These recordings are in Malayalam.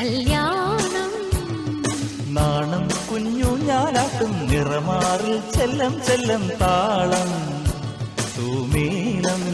കല്യാണം. നാണം കുഞ്ഞു ഞാലാട്ടും നിറമാറിൽ ചെല്ലം ചെല്ലം താളം തൂമീനം.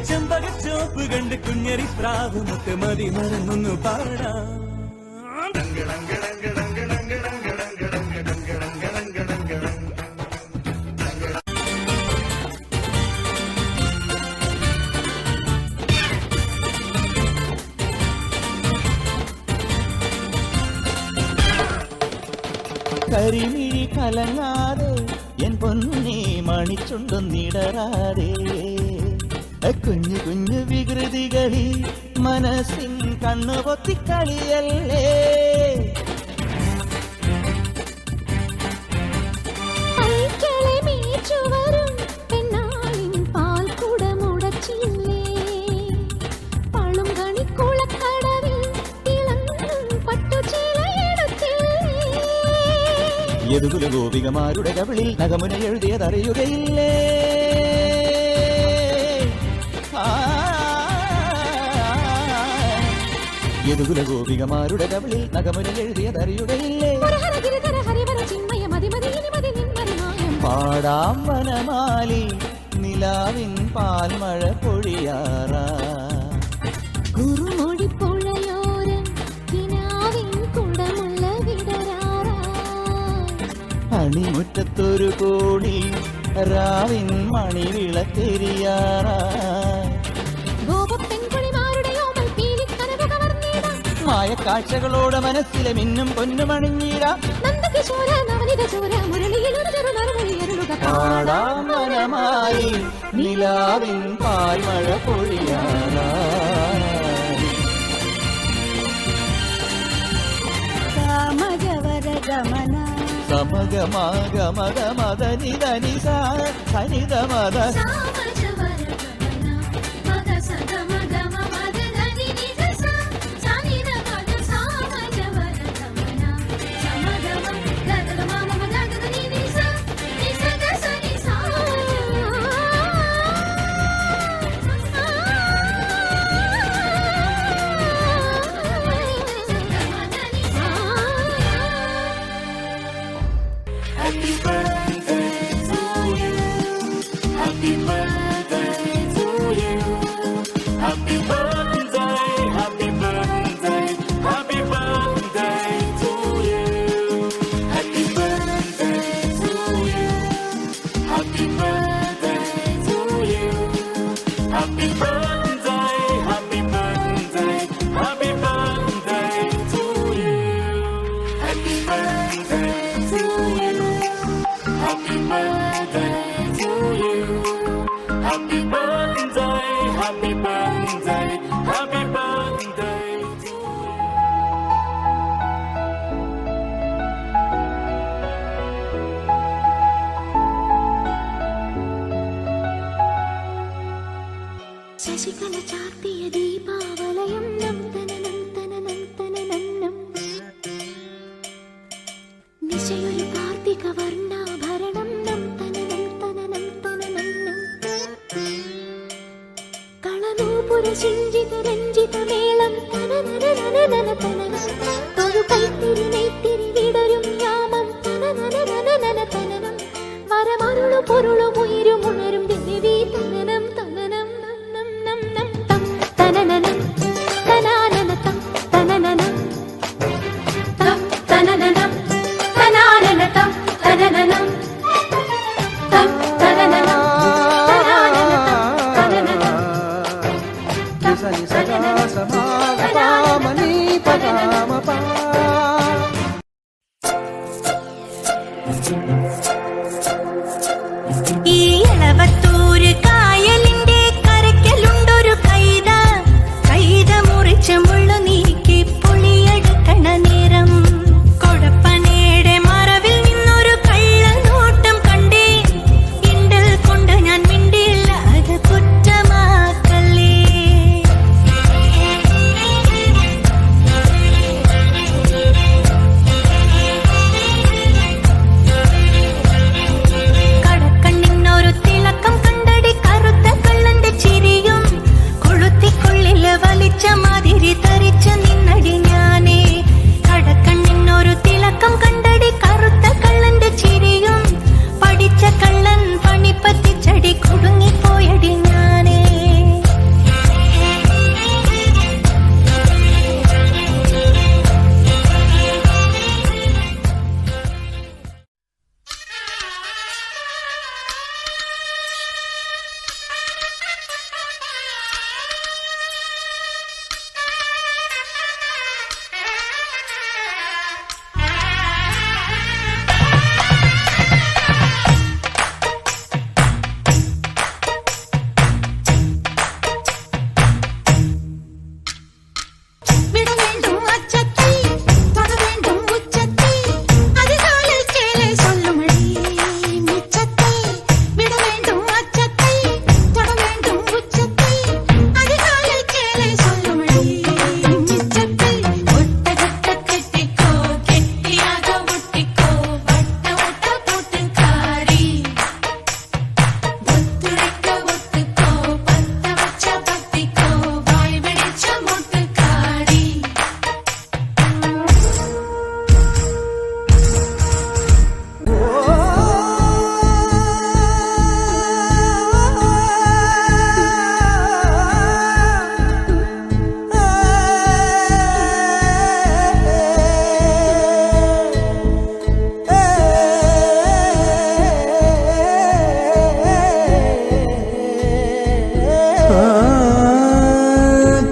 ചെമ്പകച്ചോപ്പ് കണ്ട് കുഞ്ഞരി പ്രാവുമൊക്കെ മതി മറന്നൊന്നു പാടാം. കരിമിഴി കലങ്ങാതെ എൻ പൊന്നേ മണിച്ചുണ്ടൊന്നിടരാതെ കുഞ്ഞു കുഞ്ഞു വികൃതികളിൽ മനസ്സിൻ കണ്ണു പൊത്തിക്കളിയല്ലേ. യദുകുല ഗോപികമാരുടെ കവിളിൽ നഗമുന എഴുതിയതറിയുകയില്ലേ. യദുകുല ഗോപികമാരുടെ കവിളിൽ നഗമുന എഴുതിയതറിയുകയില്ലേ. പാടാം വനമാലി നിലാവിൻ പാൽമഴ പൊഴിയാറാ. അണിമുറ്റത്തൊരു കോടി രാവിൻ മണിവിളക്കെരിയാറാ. മായക്കാഴ്ചകളോടെ മനസ്സിലെ മിന്നും പൊന്നുമണിഞ്ഞീരാ. പാടാം വനമായി നിലാവിൻ പാൽമഴ പൊഴിയാറാ. സമഗമഗമഗമദനിധനി സനിധമദ Happy birthday to you. Happy birthday. birthday, happy birthday to you. Sasikala ചാർത്തിയ ദീപാവലയം നം തനനം തനനം തനനന്നം നിശയൊരു കാർത്തിക വർണ്ണാഭരണം നം തനനം തനനം തനനന്നം കളനൂപുര ശിഞ്ചിത രഞ്ജിത മേളം തനനനനനനന തനനം തൊഴു കൈത്തിരി നെയ്ത്തിരി വിടരും യാമം തനനനനനന തനനം വരമരുളു പൊരുളു ഉയരും ഉണരും ദേവി തനനം തനനം തനനനം തനാനനതം തനനനം തം തനനനം തനാനനതം തനനനം തം തനനനം തനാനനതം ഈ ഇളവത്തൂര് കായലിന്റെ കരയ്ക്കലുണ്ടൊരു കൈത മുറിച്ച മുള്ളു നീക്കി പൊളിയെടുക്കണ നേരം കൊടപ്പനയുടെ മറവിൽ നിന്നൊരു കള്ളനോട്ടം കണ്ടേ ഇണ്ടൽ കൊണ്ട് ഞാൻ മിണ്ടിയില്ല അത് കുറ്റമാക്കല്ലേ കടക്കണ്ണിനൊരു തിളക്കം കണ്ടടി കറുത്ത കള്ളന്റെ ചിരിയും കൊളുത്തിക്കൊള്ളില് വലിച്ച മാതിരി തരിച്ച നിന്നടി ഞാനേ കടക്കണ്ണിനൊരു തിളക്കം കണ്ടടി കറുത്ത കള്ളന്റെ ചിരിയും പഠിച്ച കള്ളൻ പണിപ്പറ്റിച്ചടി കുടുങ്ങിപ്പോയടി ഞാനേ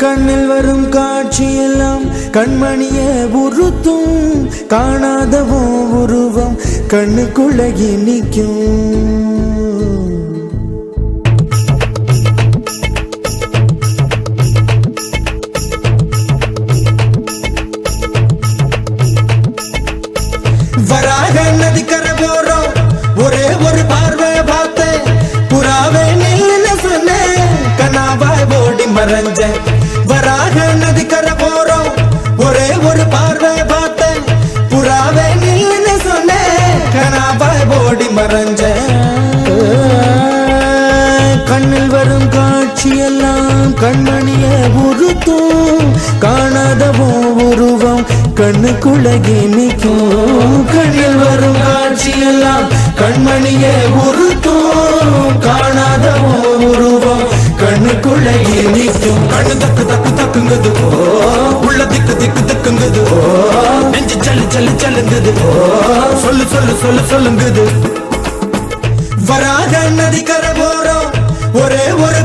கண்ணில் வரும் காட்சியெல்லாம் கண்மணிய உறுத்தும் காணாதவோ உருவம் கண்ணுக்குள்ளகி நிற்கும் வராக நதிக்கரை போறோம் ஒரே ஒரு பார்வை பார்த்தேன் புறாவே நில்லுன்னு சொன்னேன் கனாவாய் ஓடி மறைஞ்சேன் வராக நதிக்கரை போறோம் ஒரே ஒரு பார்வை பார்த்தேன் புறாவே நில்லுன்னு சொன்னேன் கனாவாய் ஓடி மறைஞ்சேன் கண்ணில் வரும் காட்சியெல்லாம் கண்மணிய உறுத்தும் காணாதவோ உருவம் கண்ணுக்குள்ளகி நிற்கும் கண்ணில் வரும் காட்சியெல்லாம் கண்மணிய உறுத்தும் காணாதவோ உருவம் கண்ணுக்குள்ளகி நிற்கும் கண்ணு தக்கு தக்கு தக்குங்குது உள்ள திக்கு திக்கு திக்குங்குது நெஞ்சு சல்லு சல்லு சல்லுங்குது சொல்லு சொல்லு சொல்லு சொல்லுங்குது வராக நதிக்கரை போறோம் ஒரே ஒரு